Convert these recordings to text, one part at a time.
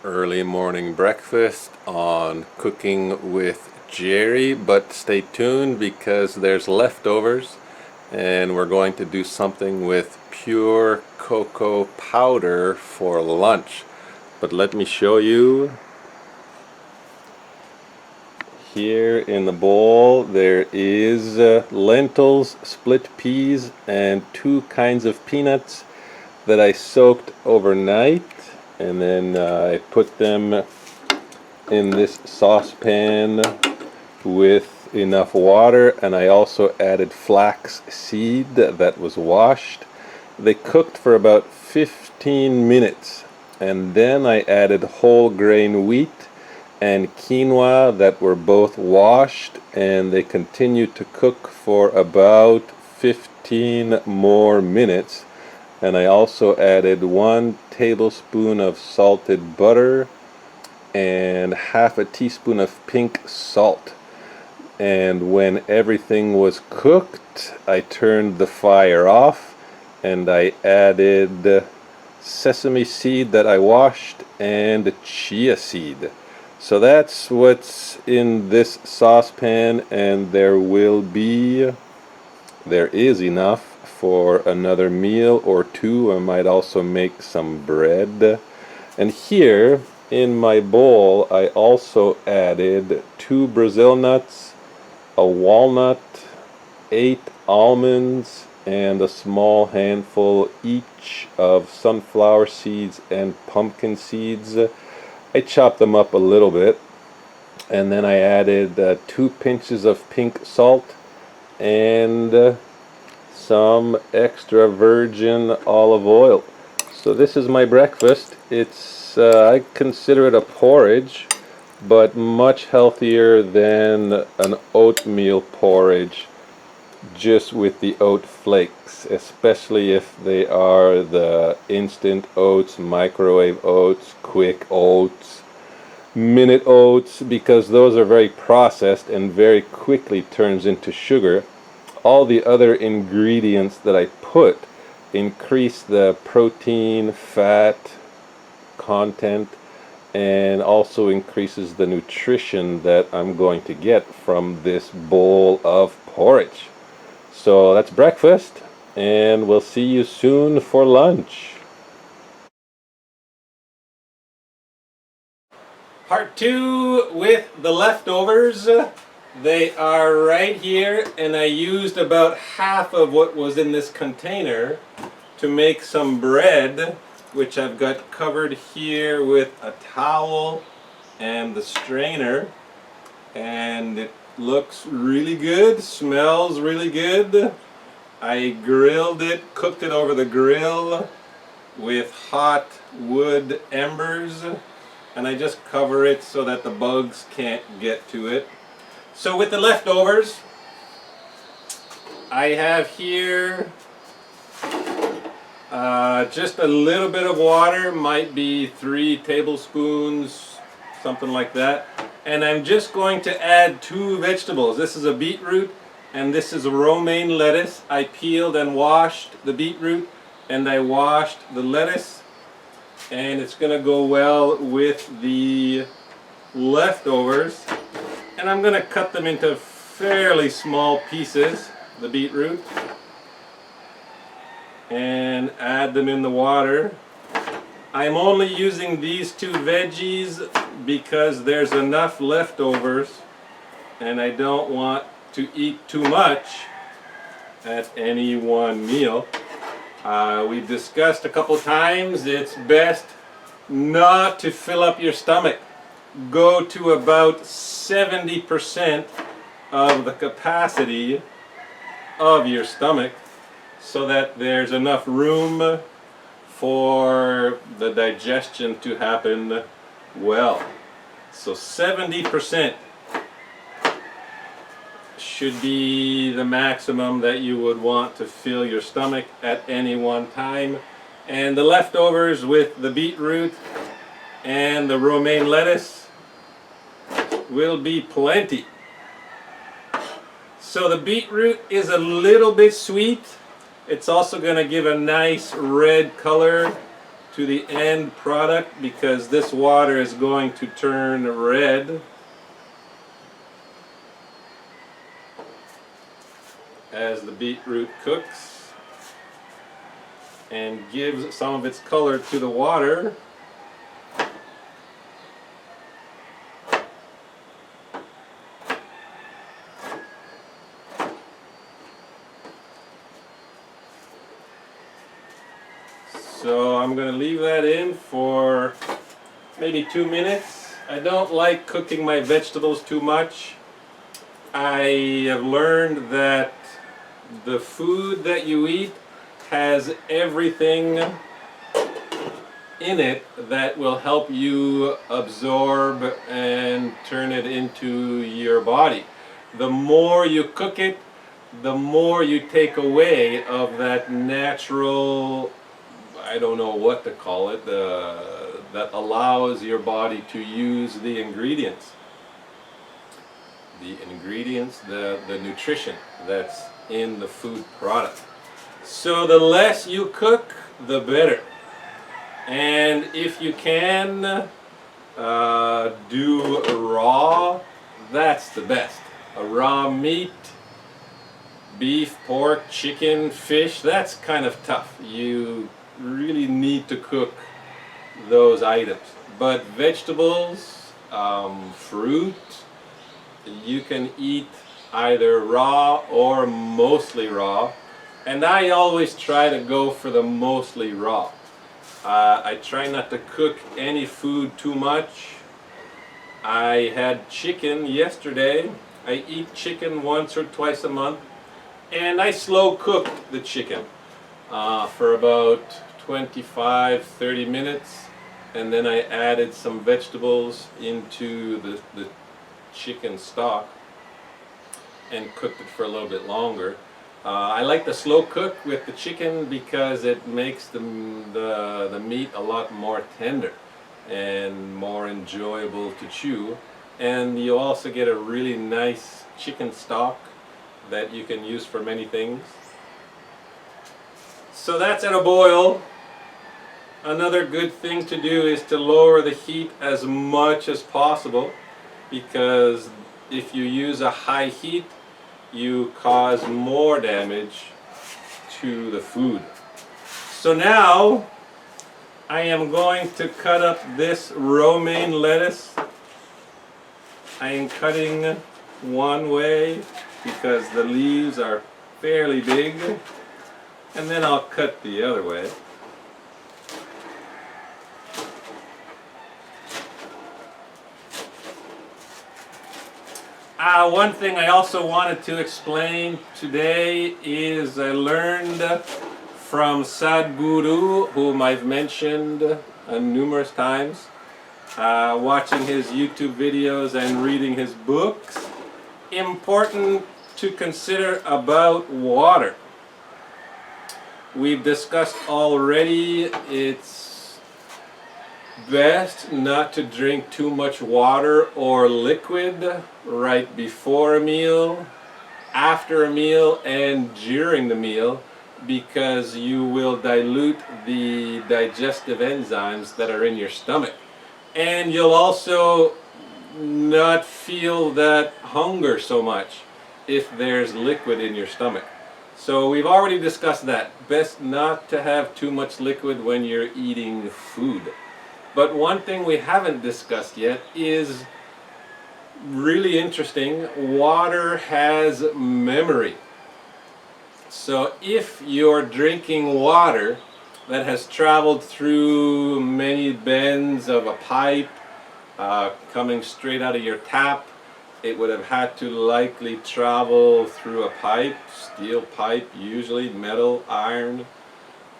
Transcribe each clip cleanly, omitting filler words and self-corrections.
early morning breakfast on Cooking with Gerry, but stay tuned because there's leftovers and we're going to do something with pure cocoa powder for lunch. But let me show you. Here in the bowl there is lentils, split peas, and two kinds of peanuts that I soaked overnight, and then I put them in this saucepan with enough water, and I also added flax seed that was washed. They cooked for about 15 minutes, and then I added whole grain wheat and quinoa that were both washed, and they continued to cook for about 15 more minutes. And I also added 1 tablespoon of salted butter and half a teaspoon of pink salt. And when everything was cooked, I turned the fire off and I added sesame seed that I washed and chia seed. So that's what's in this saucepan, and there is enough for another meal or two. I might also make some bread. And here in my bowl I also added 2 Brazil nuts, a walnut, 8 almonds, and a small handful each of sunflower seeds and pumpkin seeds. I chopped them up a little bit, and then I added 2 pinches of pink salt and some extra virgin olive oil. So this is my breakfast. It's I consider it a porridge, but much healthier than an oatmeal porridge, just with the oat flakes, especially if they are the instant oats, microwave oats, quick oats, minute oats, because those are very processed and very quickly turns into sugar. All the other ingredients that I put increase the protein, fat content, and also increases the nutrition that I'm going to get from this bowl of porridge. So that's breakfast, and we'll see you soon for lunch. Part 2 with the leftovers. They are right here, and I used about half of what was in this container to make some bread, which I've got covered here with a towel and the strainer, and it looks really good, smells really good. I grilled it, cooked it over the grill with hot wood embers, and I just cover it so that the bugs can't get to it. So with the leftovers, I have here just a little bit of water, might be 3 tablespoons, something like that. And I'm just going to add 2 vegetables. This is a beetroot and this is a romaine lettuce. I peeled and washed the beetroot and I washed the lettuce, and it's going to go well with the leftovers. And I'm going to cut them into fairly small pieces, the beetroot, and add them in the water. I'm only using these 2 veggies because there's enough leftovers and I don't want to eat too much at any one meal. We've discussed a couple times it's best not to fill up your stomach. Go to about 70% of the capacity of your stomach so that there's enough room for the digestion to happen well. So 70% should be the maximum that you would want to fill your stomach at any one time. And the leftovers with the beetroot and the romaine lettuce will be plenty. So the beetroot is a little bit sweet. It's also going to give a nice red color to the end product because this water is going to turn red as the beetroot cooks and gives some of its color to the water. So I'm going to leave that in for maybe 2 minutes. I don't like cooking my vegetables too much. I have learned that the food that you eat has everything in it that will help you absorb and turn it into your body. The more you cook it, the more you take away of that natural, I don't know what to call it, that allows your body to use the ingredients. The nutrition that's in the food product. So the less you cook, the better. And if you can do raw, that's the best. A raw meat, beef, pork, chicken, fish, that's kind of tough. You really need to cook those items. But vegetables, fruit, you can eat either raw or mostly raw. And I always try to go for the mostly raw. I try not to cook any food too much. I had chicken yesterday. I eat chicken once or twice a month. And I slow cooked the chicken for about 25-30 minutes. And then I added some vegetables into the chicken stock and cooked it for a little bit longer. I like the slow cook with the chicken because it makes the meat a lot more tender and more enjoyable to chew. And you also get a really nice chicken stock that you can use for many things. So that's at a boil. Another good thing to do is to lower the heat as much as possible, because if you use a high heat, you cause more damage to the food. So now I am going to cut up this romaine lettuce. I am cutting one way because the leaves are fairly big, and then I'll cut the other way. One thing I also wanted to explain today is I learned from Sadhguru, whom I've mentioned numerous times, watching his YouTube videos and reading his books, important to consider about water. We've discussed already, it's best not to drink too much water or liquid right before a meal, after a meal, and during the meal, because you will dilute the digestive enzymes that are in your stomach. And you'll also not feel that hunger so much if there's liquid in your stomach. So we've already discussed that. Best not to have too much liquid when you're eating food. But one thing we haven't discussed yet is really interesting. Water has memory. So if you're drinking water that has traveled through many bends of a pipe, coming straight out of your tap, it would have had to likely travel through a pipe, steel pipe, usually metal, iron.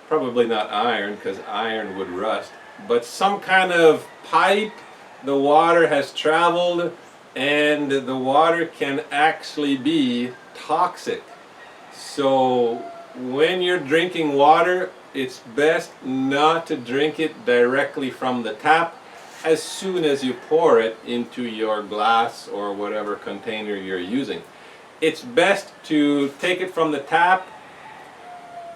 Probably not iron, because iron would rust. But some kind of pipe, the water has traveled, and the water can actually be toxic. So when you're drinking water, it's best not to drink it directly from the tap as soon as you pour it into your glass or whatever container you're using. It's best to take it from the tap,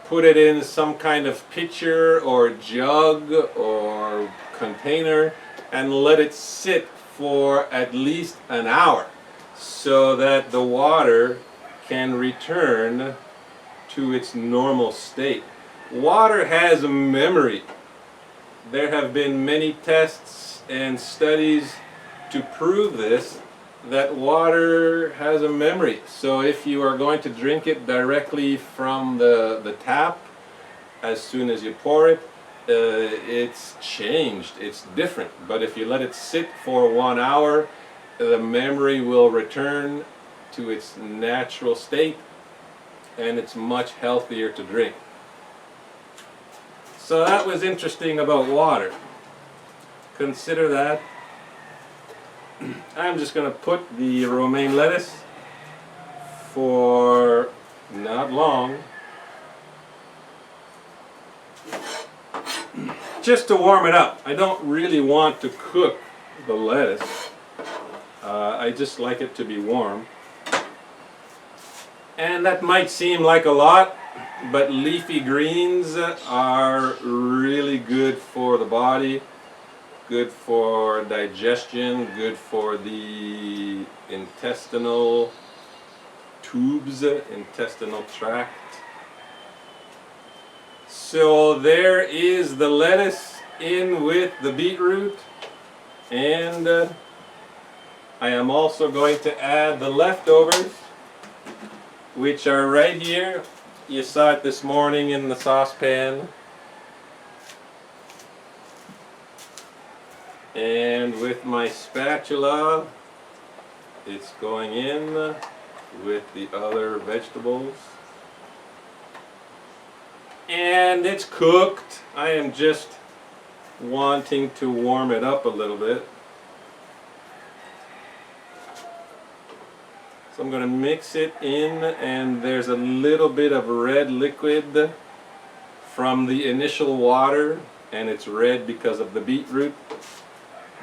put it in some kind of pitcher or jug or container and let it sit for at least an hour so that the water can return to its normal state. Water has a memory. There have been many tests and studies to prove this, that water has a memory. So if you are going to drink it directly from the tap, as soon as you pour it, it's changed, it's different. But if you let it sit for 1 hour, the memory will return to its natural state, and it's much healthier to drink. So that was interesting about water. Consider that. I'm just going to put the romaine lettuce for not long, just to warm it up. I don't really want to cook the lettuce. I just like it to be warm. And that might seem like a lot, but leafy greens are really good for the body, good for digestion, good for the intestinal tubes, intestinal tract. So there is the lettuce in with the beetroot, and I am also going to add the leftovers, which are right here. You saw it this morning in the saucepan. And with my spatula, it's going in with the other vegetables. And it's cooked. I am just wanting to warm it up a little bit. So I'm going to mix it in, and there's a little bit of red liquid from the initial water, and it's red because of the beetroot.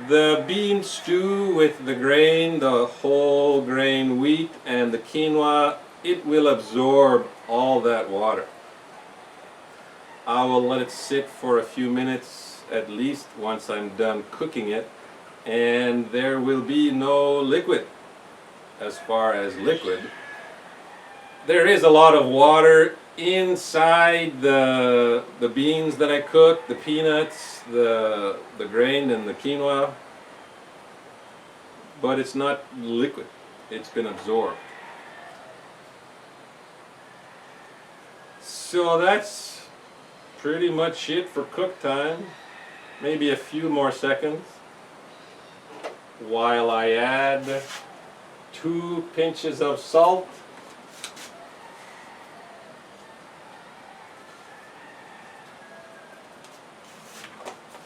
The bean stew with the grain, the whole grain wheat and the quinoa, it will absorb all that water. I will let it sit for a few minutes at least once I'm done cooking it, and there will be no liquid. As far as liquid, there is a lot of water inside the beans that I cooked, the peanuts, the grain and the quinoa, but it's not liquid. It's been absorbed. So that's pretty much it for cook time. Maybe a few more seconds while I add 2 pinches of salt,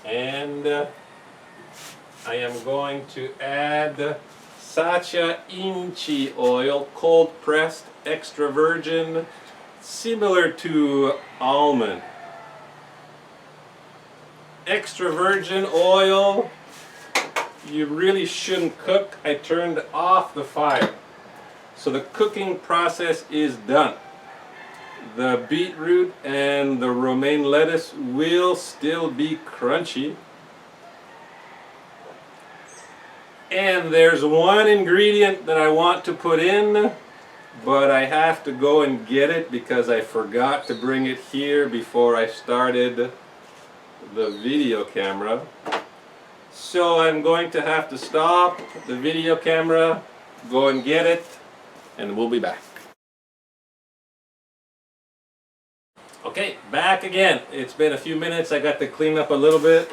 and I am going to add sacha inchi oil, cold pressed, extra virgin, similar to almond. Extra virgin oil. You really shouldn't cook. I turned off the fire. So the cooking process is done. The beetroot and the romaine lettuce will still be crunchy. And there's one ingredient that I want to put in, but I have to go and get it because I forgot to bring it here before I started the video camera. So I'm going to have to stop the video camera, go and get it, and we'll be back. Okay, back again. It's been a few minutes. I got to clean up a little bit.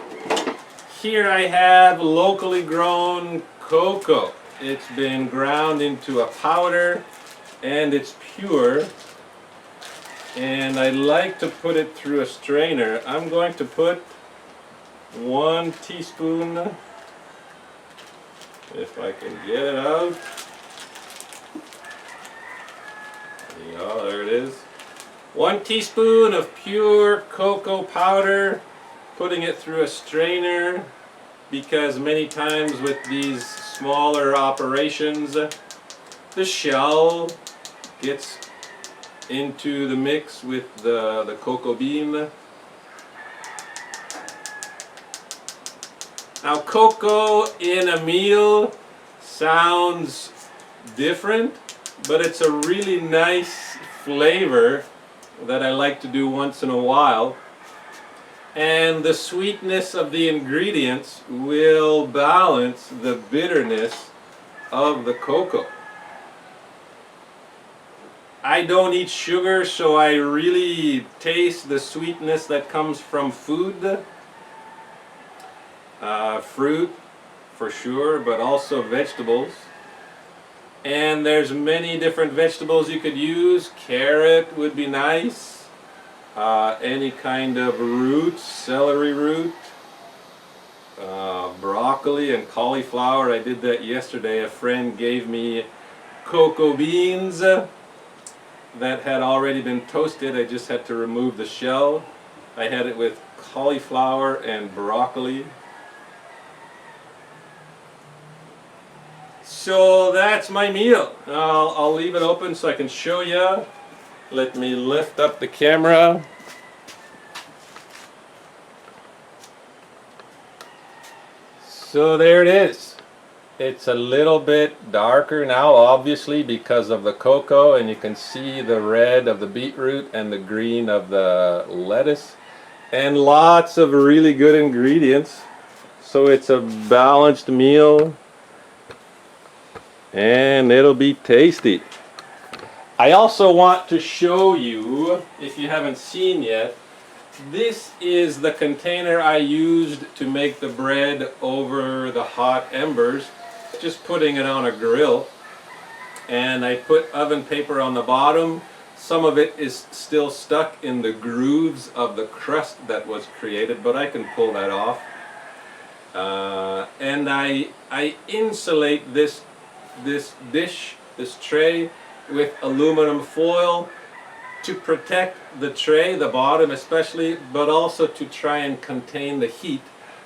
Here I have locally grown cocoa. It's been ground into a powder and it's pure. And I like to put it through a strainer. I'm going to put 1 teaspoon, if I can get it out. Yeah, there it is. 1 teaspoon of pure cocoa powder, putting it through a strainer, because many times with these smaller operations, the shell gets into the mix with the cocoa bean. Now, cocoa in a meal sounds different, but it's a really nice flavor that I like to do once in a while. And the sweetness of the ingredients will balance the bitterness of the cocoa. I don't eat sugar, so I really taste the sweetness that comes from food. Fruit, for sure, but also vegetables. And there's many different vegetables you could use. Carrot would be nice. Any kind of root, celery root. Broccoli and cauliflower. I did that yesterday. A friend gave me cocoa beans that had already been toasted. I just had to remove the shell. I had it with cauliflower and broccoli. So that's my meal. I'll leave it open so I can show you. Let me lift up the camera. So there it is. It's a little bit darker now, obviously, because of the cocoa, and you can see the red of the beetroot and the green of the lettuce, and lots of really good ingredients. So it's a balanced meal, and it'll be tasty. I also want to show you, if you haven't seen yet, this is the container I used to make the bread over the hot embers, just putting it on a grill. And I put oven paper on the bottom. Some of it is still stuck in the grooves of the crust that was created, but I can pull that off. And I insulate this dish, this tray, with aluminum foil to protect the tray, the bottom especially, but also to try and contain the heat,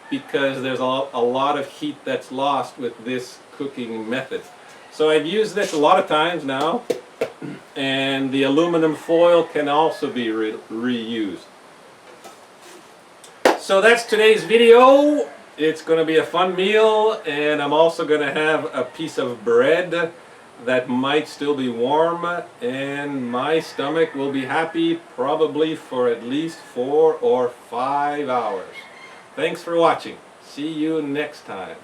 because there's a lot of heat that's lost with this cooking method. So I've used this a lot of times now, and the aluminum foil can also be reused. So that's today's video. It's going to be a fun meal, and I'm also going to have a piece of bread that might still be warm, and my stomach will be happy probably for at least 4 or 5 hours. Thanks for watching. See you next time.